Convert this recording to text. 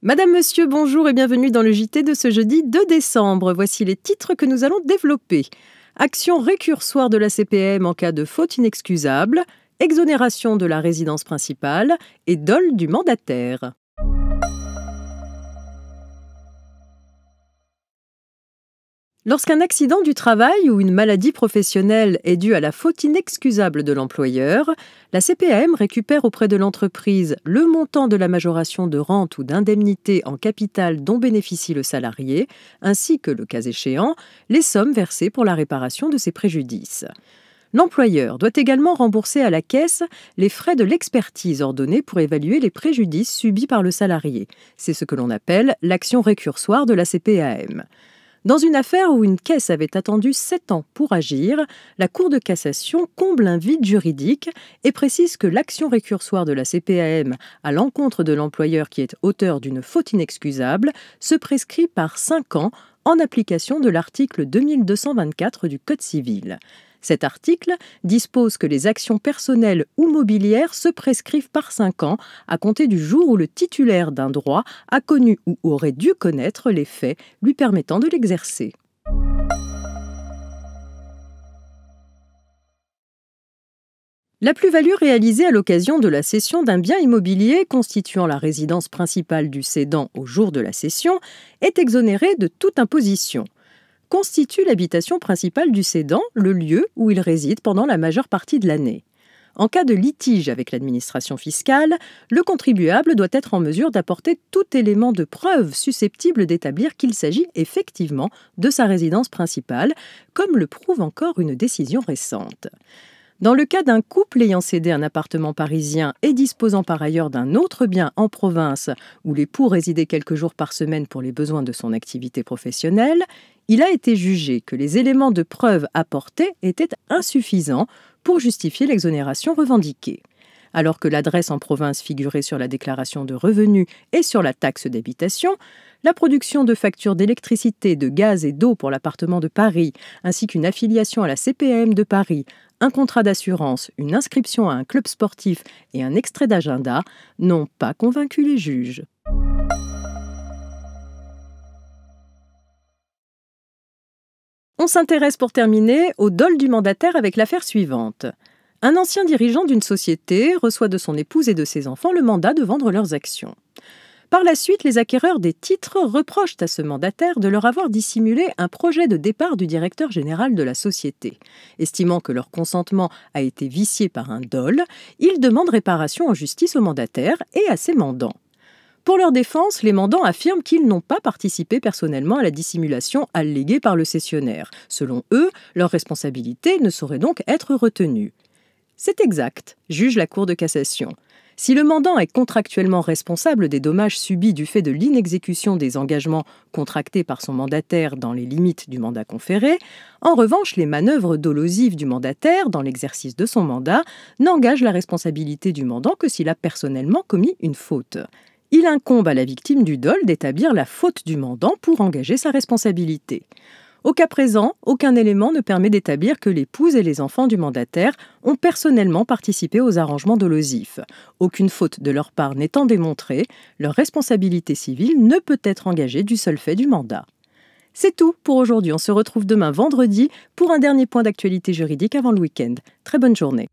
Madame, Monsieur, bonjour et bienvenue dans le JT de ce jeudi 2 décembre. Voici les titres que nous allons développer. Action récursoire de la CPM en cas de faute inexcusable, exonération de la résidence principale et dol du mandataire. Lorsqu'un accident du travail ou une maladie professionnelle est due à la faute inexcusable de l'employeur, la CPAM récupère auprès de l'entreprise le montant de la majoration de rente ou d'indemnité en capital dont bénéficie le salarié, ainsi que, le cas échéant, les sommes versées pour la réparation de ces préjudices. L'employeur doit également rembourser à la caisse les frais de l'expertise ordonnée pour évaluer les préjudices subis par le salarié. C'est ce que l'on appelle l'action récursoire de la CPAM. Dans une affaire où une caisse avait attendu 7 ans pour agir, la Cour de cassation comble un vide juridique et précise que l'action récursoire de la CPAM à l'encontre de l'employeur qui est auteur d'une faute inexcusable se prescrit par 5 ans en application de l'article 2224 du Code civil. Cet article dispose que les actions personnelles ou mobilières se prescrivent par 5 ans à compter du jour où le titulaire d'un droit a connu ou aurait dû connaître les faits lui permettant de l'exercer. La plus-value réalisée à l'occasion de la cession d'un bien immobilier constituant la résidence principale du cédant au jour de la cession est exonérée de toute imposition. Constitue l'habitation principale du cédant le lieu où il réside pendant la majeure partie de l'année. En cas de litige avec l'administration fiscale, le contribuable doit être en mesure d'apporter tout élément de preuve susceptible d'établir qu'il s'agit effectivement de sa résidence principale, comme le prouve encore une décision récente. Dans le cas d'un couple ayant cédé un appartement parisien et disposant par ailleurs d'un autre bien en province où l'époux résidait quelques jours par semaine pour les besoins de son activité professionnelle, il a été jugé que les éléments de preuve apportés étaient insuffisants pour justifier l'exonération revendiquée. Alors que l'adresse en province figurait sur la déclaration de revenus et sur la taxe d'habitation, la production de factures d'électricité, de gaz et d'eau pour l'appartement de Paris, ainsi qu'une affiliation à la CPAM de Paris, un contrat d'assurance, une inscription à un club sportif et un extrait d'agenda n'ont pas convaincu les juges. On s'intéresse pour terminer au dol du mandataire avec l'affaire suivante. Un ancien dirigeant d'une société reçoit de son épouse et de ses enfants le mandat de vendre leurs actions. Par la suite, les acquéreurs des titres reprochent à ce mandataire de leur avoir dissimulé un projet de départ du directeur général de la société. Estimant que leur consentement a été vicié par un dol, ils demandent réparation en justice au mandataire et à ses mandants. Pour leur défense, les mandants affirment qu'ils n'ont pas participé personnellement à la dissimulation alléguée par le cessionnaire. Selon eux, leur responsabilité ne saurait donc être retenue. C'est exact, juge la Cour de cassation. Si le mandant est contractuellement responsable des dommages subis du fait de l'inexécution des engagements contractés par son mandataire dans les limites du mandat conféré, en revanche, les manœuvres dolosives du mandataire dans l'exercice de son mandat n'engagent la responsabilité du mandant que s'il a personnellement commis une faute. Il incombe à la victime du dol d'établir la faute du mandant pour engager sa responsabilité. Au cas présent, aucun élément ne permet d'établir que l'épouse et les enfants du mandataire ont personnellement participé aux arrangements dolosifs. Aucune faute de leur part n'étant démontrée, leur responsabilité civile ne peut être engagée du seul fait du mandat. C'est tout pour aujourd'hui. On se retrouve demain vendredi pour un dernier point d'actualité juridique avant le week-end. Très bonne journée.